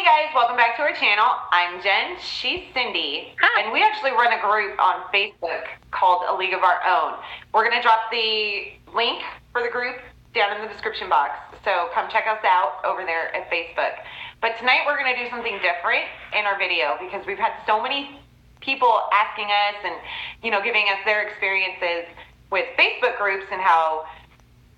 guys, welcome back to our channel. I'm Jen, she's Cindy, and we actually run a group on Facebook called A League of Our Own. We're going to drop the link for the group down in the description box, so come check us out over there at Facebook. But tonight we're going to do something different in our video because we've had so many people asking us and, giving us their experiences with Facebook groups and how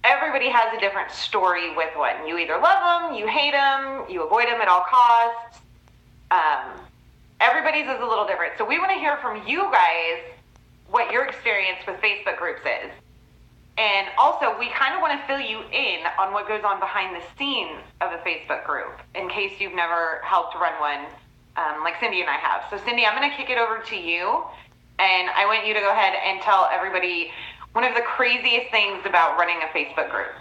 everybody has a different story with one. You either love them, you hate them, you avoid them at all costs. Everybody's is a little different. So we want to hear from you guys what your experience with Facebook groups is. And also, we kind of want to fill you in on what goes on behind the scenes of a Facebook group in case you've never helped run one like Cindy and I have. So Cindy, I'm going to kick it over to you. And I want you to go ahead and tell everybody one of the craziest things about running a Facebook group.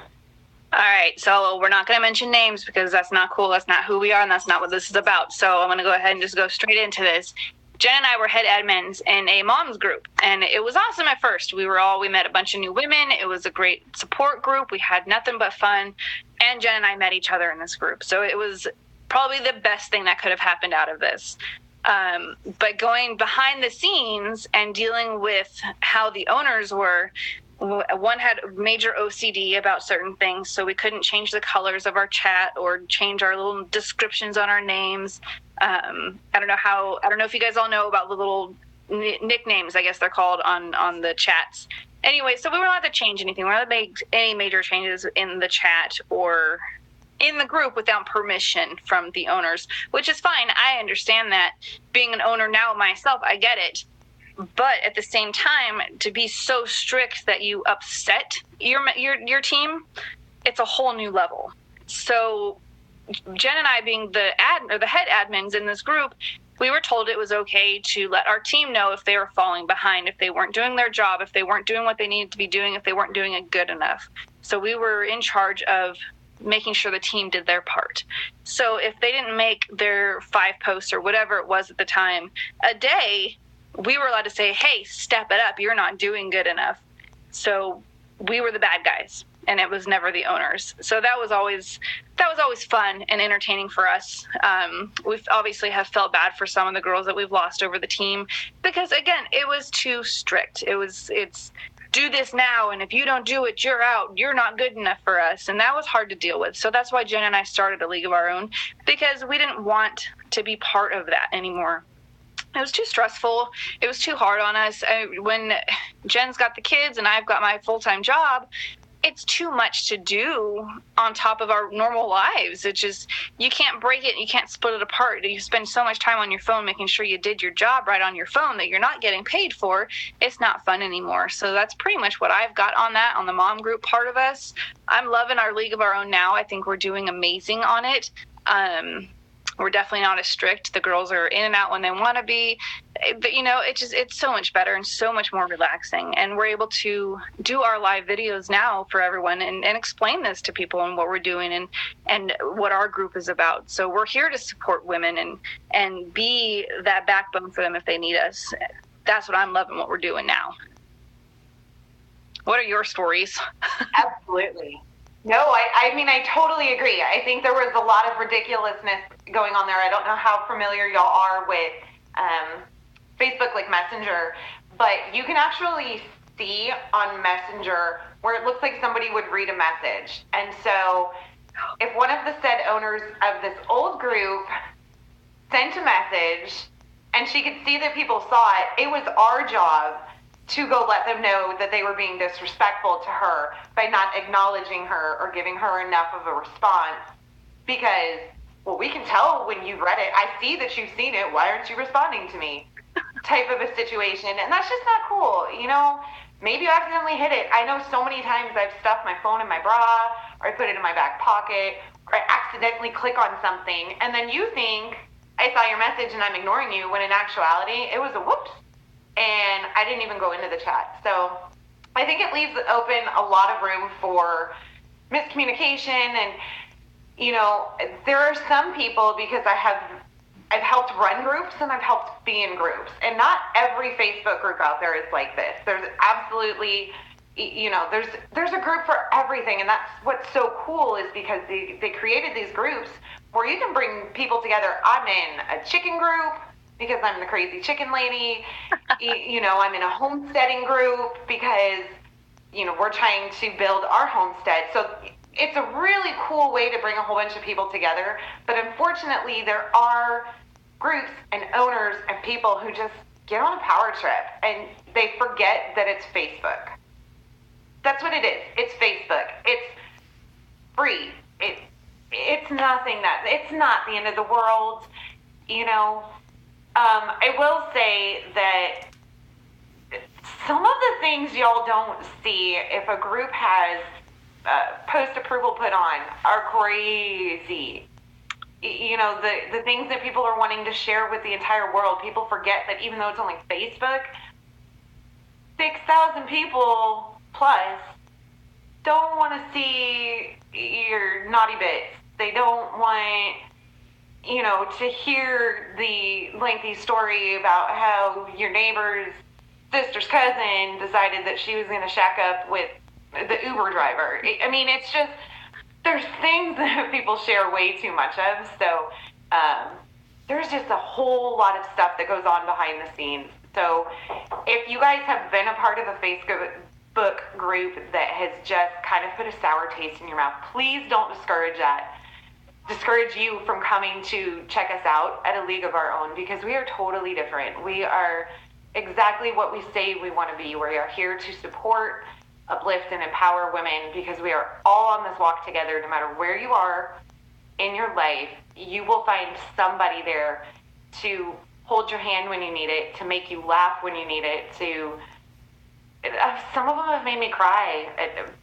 All right, so we're not going to mention names because that's not cool. That's not who we are, and that's not what this is about. So I'm going to go ahead and just go straight into this. Jen and I were head admins in a mom's group, and it was awesome at first. We met a bunch of new women. It was a great support group. We had nothing but fun, and Jen and I met each other in this group. So it was probably the best thing that could have happened out of this. But going behind the scenes and dealing with how the owners were, one had major OCD about certain things, so we couldn't change the colors of our chat or change our little descriptions on our names. I don't know if you guys all know about the little nicknames, I guess they're called, on the chats. Anyway, so we weren't allowed to change anything. We weren't allowed to make any major changes in the chat or in the group without permission from the owners, which is fine. I understand that. Being an owner now myself, I get it. But at the same time, to be so strict that you upset your team, it's a whole new level. So Jen and I, being the head admins in this group, we were told it was okay to let our team know if they were falling behind, if they weren't doing their job, if they weren't doing what they needed to be doing, if they weren't doing it good enough. So we were in charge of making sure the team did their part. So if they didn't make their 5 posts or whatever it was at the time a day, we were allowed to say, hey, step it up. You're not doing good enough. So we were the bad guys, and it was never the owners. So that was always fun and entertaining for us. We've obviously have felt bad for some of the girls that we've lost over the team because, again, it was too strict. It's do this now, and if you don't do it, you're out. You're not good enough for us. And that was hard to deal with. So that's why Jen and I started A League of Our Own, because we didn't want to be part of that anymore. It was too stressful. It was too hard on us. When Jen's got the kids and I've got my full-time job, it's too much to do on top of our normal lives. It's just, you can't break it. You can't split it apart. You spend so much time on your phone making sure you did your job right on your phone that you're not getting paid for. It's not fun anymore. So that's pretty much what I've got on that, on the mom group part of us. I'm loving our League of Our Own now. I think we're doing amazing on it. We're definitely not as strict. The girls are in and out when they want to be. But, it's so much better and so much more relaxing. And we're able to do our live videos now for everyone and explain this to people and what we're doing and what our group is about. So we're here to support women and be that backbone for them if they need us. That's what I'm loving, what we're doing now. What are your stories? Absolutely. No, I totally agree. I think there was a lot of ridiculousness going on there. I don't know how familiar y'all are with Facebook, like Messenger, but you can actually see on Messenger where it looks like somebody would read a message. And so if one of the said owners of this old group sent a message and she could see that people saw it, it was our job to go let them know that they were being disrespectful to her by not acknowledging her or giving her enough of a response. Because, well, we can tell when you've read it. I see that you've seen it. Why aren't you responding to me? Type of a situation. And that's just not cool. Maybe you accidentally hit it. I know so many times I've stuffed my phone in my bra, or I put it in my back pocket, or I accidentally click on something. And then you think I saw your message and I'm ignoring you, when in actuality, it was a whoops. And I didn't even go into the chat. So I think it leaves open a lot of room for miscommunication. And, there are some people, because I've helped run groups and I've helped be in groups. And not every Facebook group out there is like this. There's absolutely There's a group for everything, and that's what's so cool is because they created these groups where you can bring people together. I'm in a chicken group because I'm the crazy chicken lady. I'm in a homesteading group because we're trying to build our homestead. So it's a really cool way to bring a whole bunch of people together. But unfortunately, there are groups and owners and people who just get on a power trip and they forget that it's Facebook. That's what it is. It's Facebook. It's free. It's nothing it's not the end of the world. I will say that some of the things y'all don't see if a group has post approval put on are crazy. The things that people are wanting to share with the entire world, people forget that even though it's only Facebook, 6,000 people plus don't want to see your naughty bits. They don't want, to hear the lengthy story about how your neighbor's sister's cousin decided that she was going to shack up with the Uber driver. It's just, there's things that people share way too much of. So there's just a whole lot of stuff that goes on behind the scenes. So if you guys have been a part of a Facebook group that has just kind of put a sour taste in your mouth, please don't discourage you from coming to check us out at A League of Our Own, because we are totally different. We are exactly what we say we want to be. We are here to support, uplift, and empower women, because we are all on this walk together. No matter where you are in your life, you will find somebody there to hold your hand when you need it, to make you laugh when you need it, some of them have made me cry,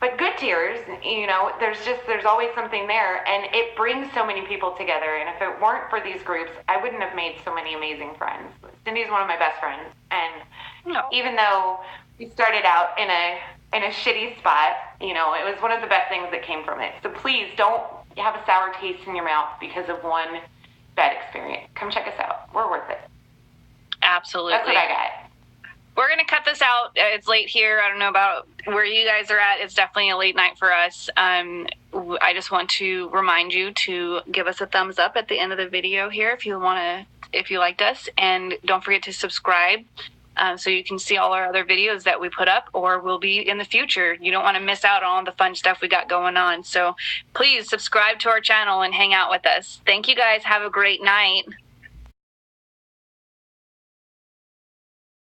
but good tears. There's always something there, and it brings so many people together. And if it weren't for these groups, I wouldn't have made so many amazing friends. Cindy's one of my best friends, and even though we started out in a shitty spot, it was one of the best things that came from it. So please don't have a sour taste in your mouth because of one bad experience. Come check us out. We're worth it. Absolutely. That's what I got. We're going to cut this out. It's late here. I don't know about where you guys are at. It's definitely a late night for us. I just want to remind you to give us a thumbs up at the end of the video here if you liked us. And don't forget to subscribe so you can see all our other videos that we put up or will be in the future. You don't want to miss out on all the fun stuff we got going on. So please subscribe to our channel and hang out with us. Thank you guys. Have a great night.